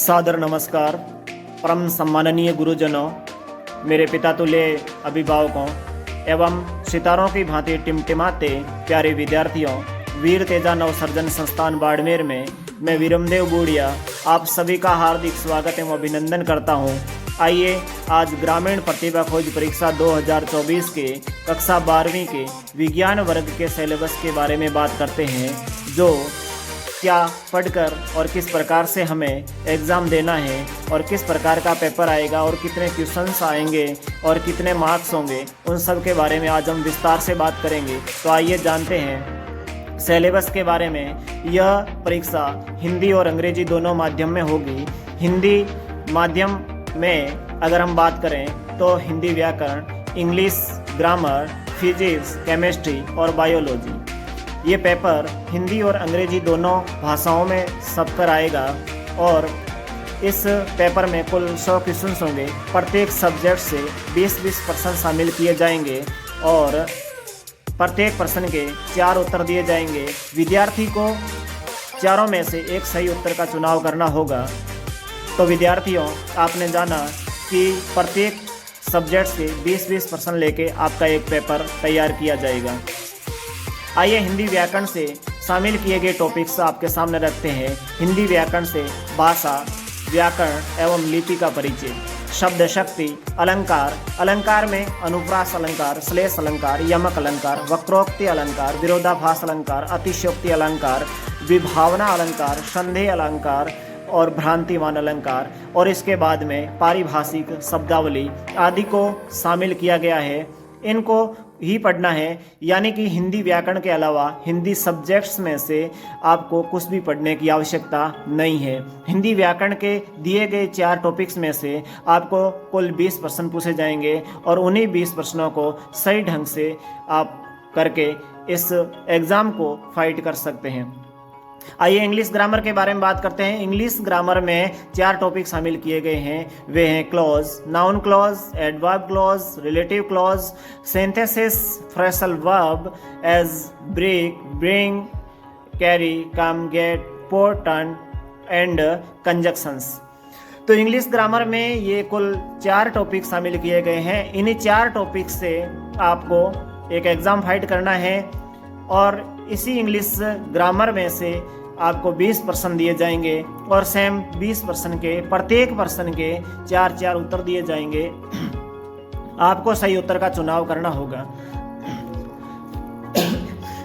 सादर नमस्कार। परम सम्माननीय गुरुजनों, मेरे पिता तुल्य अभिभावकों एवं सितारों की भांति टिमटिमाते प्यारे विद्यार्थियों, वीर तेजा नवसर्जन संस्थान बाड़मेर में मैं वीरमदेव बूढ़िया आप सभी का हार्दिक स्वागत एवं अभिनंदन करता हूं। आइए आज ग्रामीण प्रतिभा खोज परीक्षा 2024 के कक्षा 12वीं के विज्ञान वर्ग के सिलेबस के बारे में बात करते हैं, जो क्या पढ़कर और किस प्रकार से हमें एग्ज़ाम देना है और किस प्रकार का पेपर आएगा और कितने क्वेश्चंस आएंगे और कितने मार्क्स होंगे, उन सब के बारे में आज हम विस्तार से बात करेंगे। तो आइए जानते हैं सिलेबस के बारे में। यह परीक्षा हिंदी और अंग्रेजी दोनों माध्यम में होगी। हिंदी माध्यम में अगर हम बात करें तो हिंदी व्याकरण, इंग्लिश ग्रामर, फिजिक्स, केमिस्ट्री और बायोलॉजी। ये पेपर हिंदी और अंग्रेजी दोनों भाषाओं में सब पर आएगा और इस पेपर में कुल 100 क्वेश्चन होंगे। प्रत्येक सब्जेक्ट से 20% शामिल किए जाएंगे और प्रत्येक प्रश्न के 4 उत्तर दिए जाएंगे। विद्यार्थी को चारों में से एक सही उत्तर का चुनाव करना होगा। तो विद्यार्थियों, आपने जाना कि प्रत्येक सब्जेक्ट से 20% लेके आपका एक पेपर तैयार किया जाएगा। आइए हिंदी व्याकरण से शामिल किए गए टॉपिक्स आपके सामने रखते हैं। हिंदी व्याकरण से भाषा, व्याकरण एवं लिपि का परिचय, शब्द शक्ति, अलंकार। अलंकार में अनुप्रास अलंकार, श्लेष अलंकार, यमक अलंकार, वक्रोक्ति अलंकार, विरोधाभास अलंकार, अतिशयोक्ति अलंकार, विभावना अलंकार, संदेह अलंकार और भ्रांतिमान अलंकार। और इसके बाद में पारिभाषिक शब्दावली आदि को शामिल किया गया है। इनको ही पढ़ना है, यानी कि हिंदी व्याकरण के अलावा हिंदी सब्जेक्ट्स में से आपको कुछ भी पढ़ने की आवश्यकता नहीं है। हिंदी व्याकरण के दिए गए 4 टॉपिक्स में से आपको कुल 20 प्रश्न पूछे जाएंगे और उन्हीं 20 प्रश्नों को सही ढंग से आप करके इस एग्ज़ाम को फाइट कर सकते हैं। आइए इंग्लिश ग्रामर के बारे में बात करते हैं। इंग्लिश ग्रामर में 4 टॉपिक शामिल किए गए हैं। वे हैं clause, noun clause, adverb clause, relative clause, synthesis, phrasal verb as break, bring, carry, come, get, port, turn and conjunctions. तो इंग्लिश ग्रामर में ये कुल 4 टॉपिक शामिल किए गए हैं। इन्हीं 4 टॉपिक से आपको एक एग्ज़ाम फाइट करना है और इसी इंग्लिश ग्रामर में से आपको 20% दिए जाएंगे और सेम 20% के प्रत्येक प्रश्न के 4 उत्तर दिए जाएंगे। आपको सही उत्तर का चुनाव करना होगा।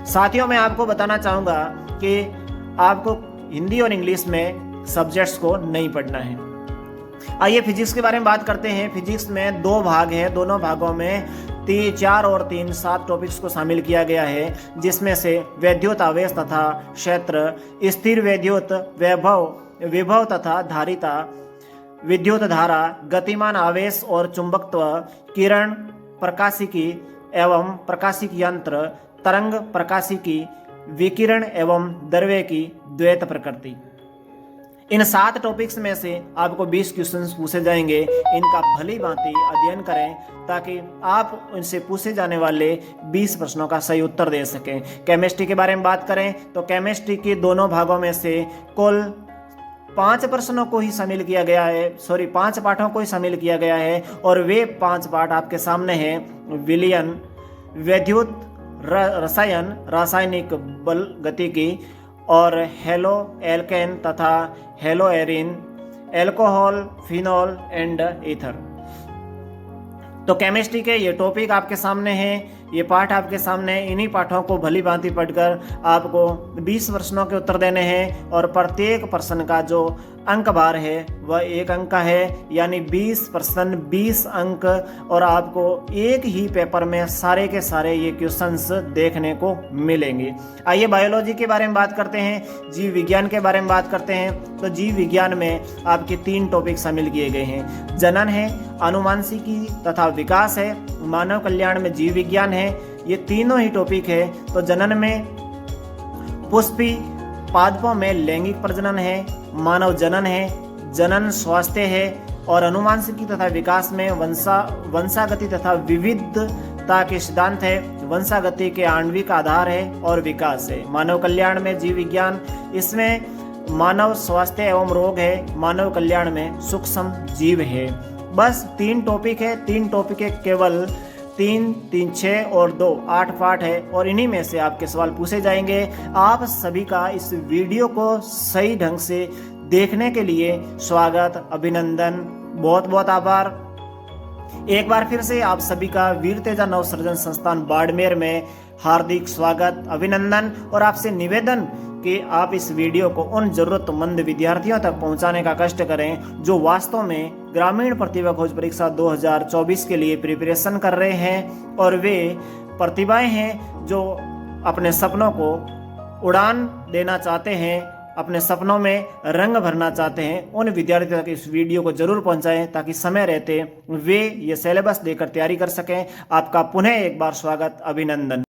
साथियों, मैं आपको बताना चाहूँगा कि आपको हिंदी और इंग्लिश में सब्जेक्ट्स को नहीं पढ़ना है। आइए फिजिक्स के बारे में बात करते हैं। फिजिक्स में 2 भाग हैं। दोनों भागों में 4 और 3 7 टॉपिक्स को शामिल किया गया है, जिसमें से वैद्युत आवेश तथा क्षेत्र, स्थिर वैद्युत विभव तथा धारिता, विद्युत धारा, गतिमान आवेश और चुंबकत्व, किरण, प्रकाशिकी एवं प्रकाशिक यंत्र, तरंग प्रकाशिकी, विकिरण एवं द्रव्य की द्वैत प्रकृति। इन 7 टॉपिक्स में से आपको 20 क्वेश्चंस पूछे जाएंगे। इनका भली भांति अध्ययन करें ताकि आप उनसे पूछे जाने वाले 20 प्रश्नों का सही उत्तर दे सकें। केमिस्ट्री के बारे में बात करें तो केमिस्ट्री के दोनों भागों में से कुल 5 प्रश्नों को ही शामिल किया गया है, 5 पाठों को ही शामिल किया गया है और वे 5 पाठ आपके सामने हैं। विलयन, वैद्युत रसायन, रासायनिक बल गतिकी और हेलो एल्केन तथा hello Erin, alcohol, phenol and ether. तो केमिस्ट्री के ये टॉपिक आपके सामने हैं, ये पाठ आपके सामने। इन्हीं पाठों को भली भांति पढ़कर आपको 20 प्रश्नों के उत्तर देने हैं और प्रत्येक प्रश्न का जो अंक भार है वह 1 अंक का है, यानी 20 प्रश्न 20 अंक। और आपको एक ही पेपर में सारे के सारे ये क्वेश्चंस देखने को मिलेंगे। आइए बायोलॉजी के बारे में बात करते हैं, जीव विज्ञान के बारे में बात करते हैं। तो जीव विज्ञान में आपके 3 टॉपिक शामिल किए गए हैं। जनन है, आनुवंशिकी तथा विकास है, मानव कल्याण में जीव विज्ञान है। ये तीनों ही टॉपिक है। तो जनन में पुष्पी पादपों में लैंगिक प्रजनन है, मानव जनन है, जनन स्वास्थ्य है और अनुवांशिकी तथा विकास में वंशागति तथा विविधता के सिद्धांत है। वंशागति के आणविक आधार है और विकास है। मानव कल्याण में जीव विज्ञान, इसमें मानव स्वास्थ्य एवं रोग है, मानव कल्याण में सूक्ष्म जीव है। बस 3 टॉपिक है, 3 टॉपिक है, केवल 3, 3, 6 और 2 8 पार्ट है और इन्हीं में से आपके सवाल पूछे जाएंगे। आप सभी का इस वीडियो को सही ढंग से देखने के लिए स्वागत, अभिनंदन, बहुत बहुत आभार। एक बार फिर से आप सभी का वीर तेजा नवसृजन संस्थान बाड़मेर में हार्दिक स्वागत, अभिनंदन और आपसे निवेदन कि आप इस वीडियो को उन जरूरतमंद विद्यार्थियों तक पहुंचाने का कष्ट करें जो वास्तव में ग्रामीण प्रतिभा खोज परीक्षा 2024 के लिए प्रिपरेशन कर रहे हैं और वे प्रतिभाएं हैं जो अपने सपनों को उड़ान देना चाहते हैं, अपने सपनों में रंग भरना चाहते हैं। उन विद्यार्थियों तक इस वीडियो को जरूर पहुंचाएं ताकि समय रहते वे ये सिलेबस देकर तैयारी कर सकें। आपका पुनः एक बार स्वागत, अभिनंदन।